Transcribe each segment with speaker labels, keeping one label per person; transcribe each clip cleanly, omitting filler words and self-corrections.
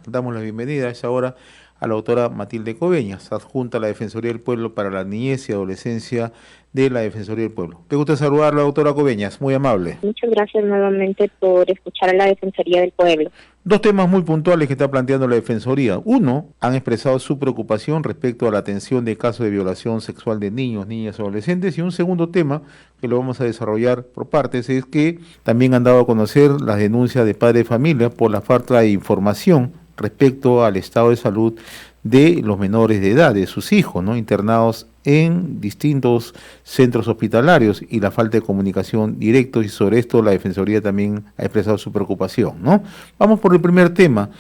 Speaker 1: Damos la bienvenida a esa hora a la autora Matilde Coveñas, adjunta a la Defensoría del Pueblo para la Niñez y Adolescencia de la Defensoría del Pueblo. Qué gusto saludarla, autora Coveñas, muy amable.
Speaker 2: Muchas gracias nuevamente por escuchar a la Defensoría del Pueblo.
Speaker 1: Dos temas muy puntuales que está planteando la Defensoría. Uno, han expresado su preocupación respecto a la atención de casos de violación sexual de niños, niñas y adolescentes. Y un segundo tema, que lo vamos a desarrollar por partes, es que también han dado a conocer las denuncias de padres de familia por la falta de información respecto al estado de salud de los menores de edad, de sus hijos, ¿no?, internados en distintos centros hospitalarios y la falta de comunicación directa, y sobre esto la Defensoría también ha expresado su preocupación, ¿no? Vamos por el primer tema,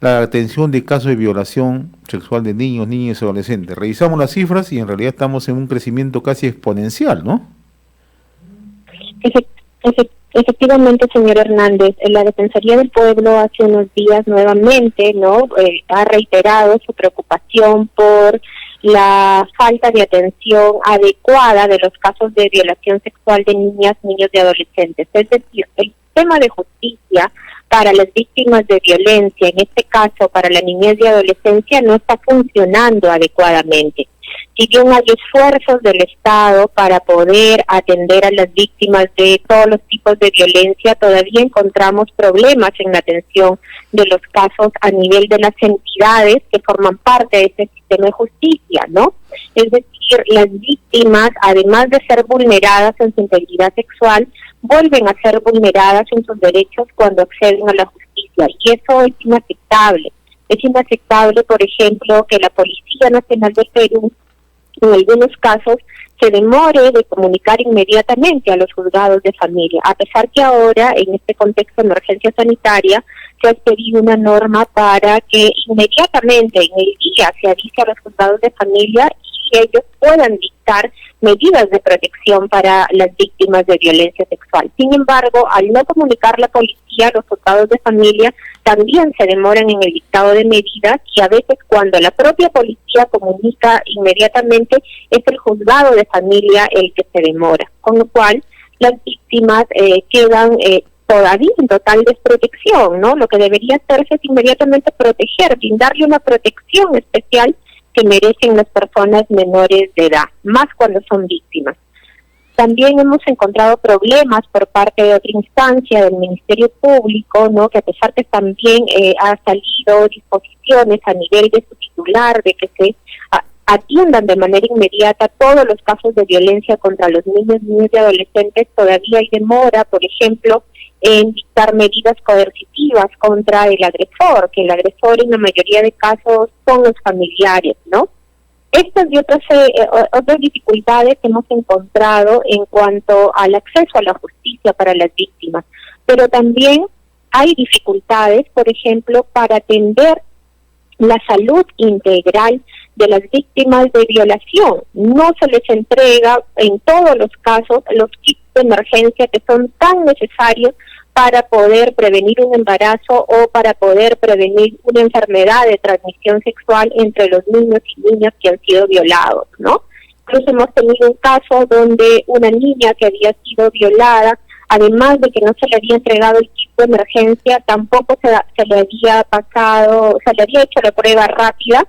Speaker 1: la atención de casos de violación sexual de niños, niñas y adolescentes. Revisamos las cifras y en realidad estamos en un crecimiento casi exponencial, ¿no?
Speaker 2: Efectivamente, señor Hernández, la Defensoría del Pueblo hace unos días nuevamente, ha reiterado su preocupación por la falta de atención adecuada de los casos de violación sexual de niñas, niños y adolescentes. Es decir, el sistema de justicia para las víctimas de violencia, en este caso para la niñez y adolescencia, no está funcionando adecuadamente. Si bien hay esfuerzos del Estado para poder atender a las víctimas de todos los tipos de violencia, todavía encontramos problemas en la atención de los casos a nivel de las entidades que forman parte de este sistema de justicia, ¿no? Es decir, las víctimas, además de ser vulneradas en su integridad sexual, vuelven a ser vulneradas en sus derechos cuando acceden a la justicia, y eso es inaceptable. Es inaceptable, por ejemplo, que la Policía Nacional del Perú, en algunos casos, se demore de comunicar inmediatamente a los juzgados de familia, a pesar que ahora, en este contexto de emergencia sanitaria, se ha expedido una norma para que inmediatamente en el día se avise a los juzgados de familia y ellos puedan dictar medidas de protección para las víctimas de violencia sexual. Sin embargo, al no comunicar la policía, los juzgados de familia también se demoran en el dictado de medidas, y a veces cuando la propia policía comunica inmediatamente es el juzgado de familia el que se demora, con lo cual las víctimas quedan todavía en total desprotección, ¿no? Lo que debería hacerse es inmediatamente proteger, brindarle una protección especial que merecen las personas menores de edad, más cuando son víctimas. También hemos encontrado problemas por parte de otra instancia del Ministerio Público, ¿no?, que a pesar que también ha salido disposiciones a nivel de su titular de que se atiendan de manera inmediata todos los casos de violencia contra los niños, niñas y adolescentes, todavía hay demora, por ejemplo, en dictar medidas coercitivas contra el agresor, que el agresor en la mayoría de casos son los familiares, ¿no? Estas y otras dificultades hemos encontrado en cuanto al acceso a la justicia para las víctimas, pero también hay dificultades, por ejemplo, para atender la salud integral de las víctimas de violación. No se les entrega en todos los casos los kits de emergencia que son tan necesarios para poder prevenir un embarazo o para poder prevenir una enfermedad de transmisión sexual entre los niños y niñas que han sido violados, ¿no? Incluso hemos tenido un caso donde una niña que había sido violada, además de que no se le había entregado el kit de emergencia, tampoco se le había pasado, se le había hecho la prueba rápida,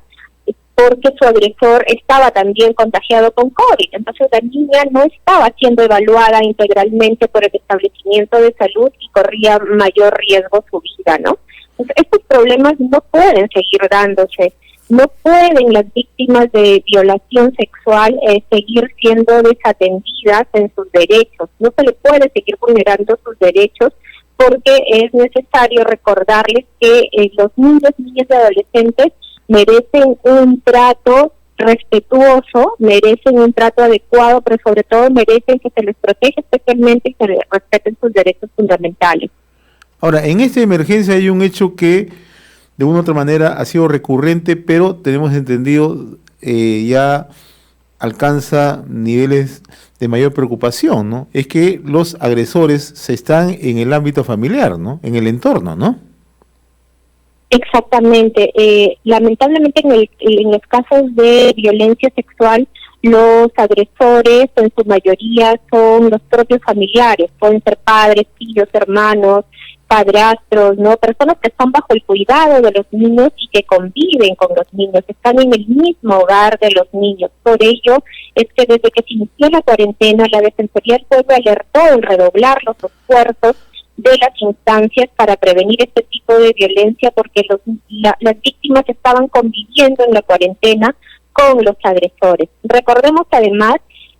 Speaker 2: porque su agresor estaba también contagiado con COVID. Entonces la niña no estaba siendo evaluada integralmente por el establecimiento de salud y corría mayor riesgo su vida, ¿no? Entonces, estos problemas no pueden seguir dándose. No pueden las víctimas de violación sexual seguir siendo desatendidas en sus derechos. No se les puede seguir vulnerando sus derechos, porque es necesario recordarles que los niños, niñas y adolescentes merecen un trato respetuoso, merecen un trato adecuado, pero sobre todo merecen que se les proteja especialmente y se les respeten sus derechos fundamentales.
Speaker 1: Ahora, en esta emergencia hay un hecho que de una u otra manera ha sido recurrente, pero tenemos entendido ya alcanza niveles de mayor preocupación, ¿no? Es que los agresores se están en el ámbito familiar, ¿no?, en el entorno, ¿no?
Speaker 2: Exactamente. Lamentablemente en los casos de violencia sexual, los agresores en su mayoría son los propios familiares, pueden ser padres, tíos, hermanos, padrastros, ¿no? Personas que están bajo el cuidado de los niños y que conviven con los niños, están en el mismo hogar de los niños. Por ello es que desde que se inició la cuarentena, la Defensoría del Pueblo alertó en redoblar los esfuerzos de las instancias para prevenir este tipo de violencia, porque las víctimas estaban conviviendo en la cuarentena con los agresores. Recordemos además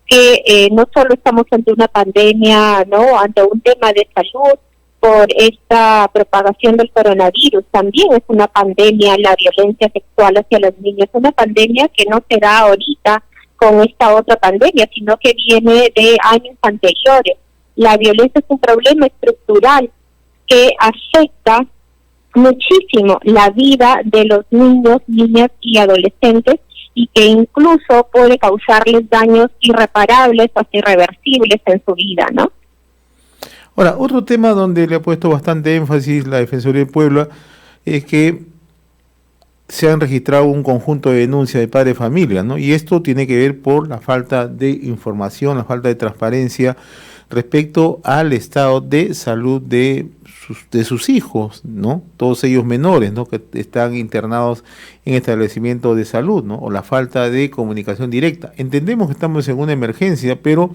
Speaker 2: que no solo estamos ante una pandemia, ¿no?, ante un tema de salud por esta propagación del coronavirus, también es una pandemia la violencia sexual hacia los niños, una pandemia que no se da ahorita con esta otra pandemia, sino que viene de años anteriores. La violencia es un problema estructural que afecta muchísimo la vida de los niños, niñas y adolescentes, y que incluso puede causarles daños irreparables o irreversibles en su vida, ¿no?
Speaker 1: Ahora, otro tema donde le ha puesto bastante énfasis la Defensoría del Pueblo es que se han registrado un conjunto de denuncias de padres de familia, ¿no? Y esto tiene que ver por la falta de información, la falta de transparencia respecto al estado de salud de sus hijos, ¿no? Todos ellos menores, ¿no?, que están internados en establecimientos de salud, ¿no? O la falta de comunicación directa. Entendemos que estamos en una emergencia, pero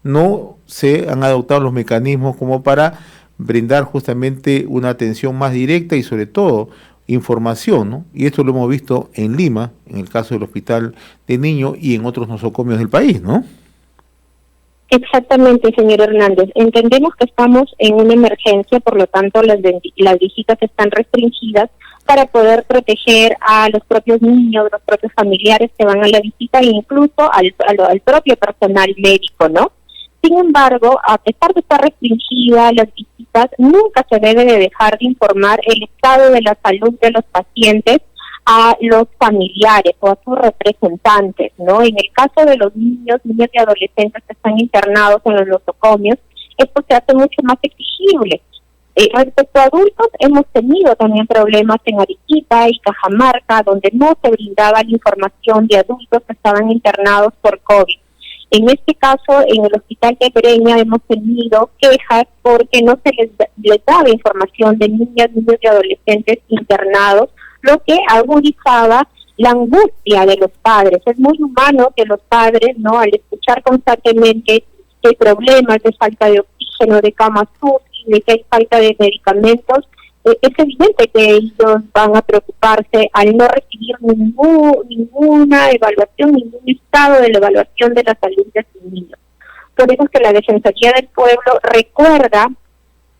Speaker 1: no se han adoptado los mecanismos como para brindar justamente una atención más directa y sobre todo información, ¿no? Y esto lo hemos visto en Lima, en el caso del Hospital de Niños y en otros nosocomios del país, ¿no?
Speaker 2: Exactamente, señor Hernández. Entendemos que estamos en una emergencia, por lo tanto las visitas están restringidas para poder proteger a los propios niños, los propios familiares que van a la visita e incluso al propio personal médico, ¿no? Sin embargo, a pesar de estar restringida las visitas, nunca se debe de dejar de informar el estado de la salud de los pacientes a los familiares o a sus representantes, ¿no? En el caso de los niños, niñas y adolescentes que están internados en los nosocomios, esto se hace mucho más exigible. Respecto a adultos, hemos tenido también problemas en Arequipa y Cajamarca, donde no se brindaba la información de adultos que estaban internados por COVID. En este caso, en el hospital de Breña hemos tenido quejas porque no se les daba información de niñas, niños y adolescentes internados, lo que agudizaba la angustia de los padres. Es muy humano que los padres, ¿no?, al escuchar constantemente que hay problemas de falta de oxígeno, de camas UCI, de que hay falta de medicamentos, es evidente que ellos van a preocuparse al no recibir ninguna evaluación, ningún estado de la evaluación de la salud de sus niños. Por eso es que la Defensoría del Pueblo recuerda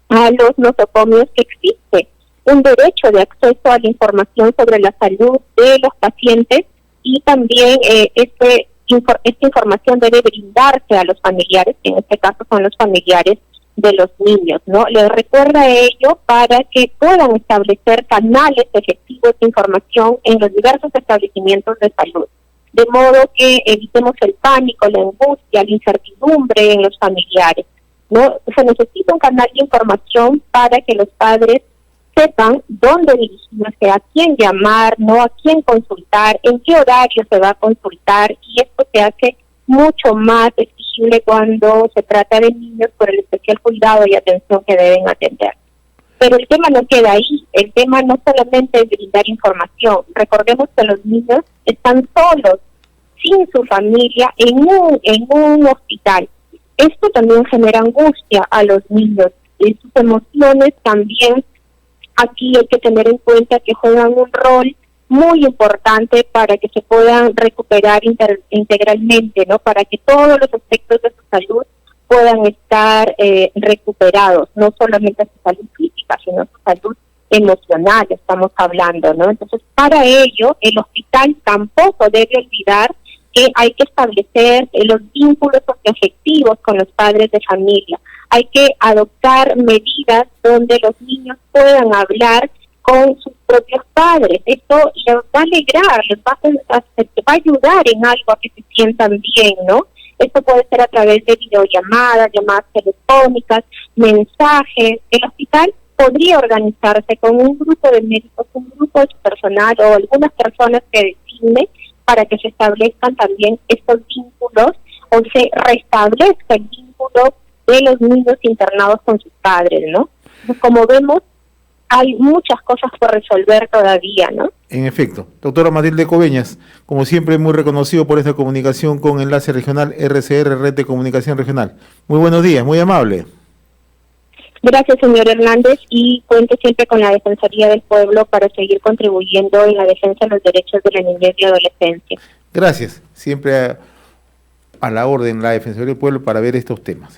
Speaker 2: a los nosocomios que existe un derecho de acceso a la información sobre la salud de los pacientes y también esta información debe brindarse a los familiares, que en este caso son los familiares de los niños, ¿no? Les recuerda ello para que puedan establecer canales efectivos de información en los diversos establecimientos de salud, de modo que evitemos el pánico, la angustia, la incertidumbre en los familiares, ¿no? Se necesita un canal de información para que los padres sepan dónde dirigirse, a quién llamar, no a quién consultar, en qué horario se va a consultar, y esto se hace mucho más exigible cuando se trata de niños por el especial cuidado y atención que deben atender. Pero el tema no queda ahí, el tema no solamente es brindar información. Recordemos que los niños están solos, sin su familia, en un hospital. Esto también genera angustia a los niños, y sus emociones también. Aquí hay que tener en cuenta que juegan un rol muy importante para que se puedan recuperar integralmente, ¿no? Para que todos los aspectos de su salud puedan estar recuperados, no solamente su salud física, sino su salud emocional, estamos hablando, ¿no? Entonces, para ello, el hospital tampoco debe olvidar que hay que establecer los vínculos socioafectivos con los padres de familia. Hay que adoptar medidas donde los niños puedan hablar con sus propios padres. Esto les va a alegrar, les va a ayudar en algo a que se sientan bien, ¿no? Esto puede ser a través de videollamadas, llamadas telefónicas, mensajes. El hospital podría organizarse con un grupo de médicos, un grupo de su personal o algunas personas que designe para que se establezcan también estos vínculos o se restablezca el vínculo de los niños internados con sus padres, ¿no? Entonces, como vemos, hay muchas cosas por resolver todavía, ¿no?
Speaker 1: En efecto. Doctora Matilde Coveñas, como siempre, muy reconocido por esta comunicación con Enlace Regional RCR, Red de Comunicación Regional. Muy buenos días, muy amable.
Speaker 2: Gracias, señor Hernández, y cuente siempre con la Defensoría del Pueblo para seguir contribuyendo en la defensa de los derechos de la niñez y adolescencia.
Speaker 1: Gracias. Siempre a la orden la Defensoría del Pueblo para ver estos temas.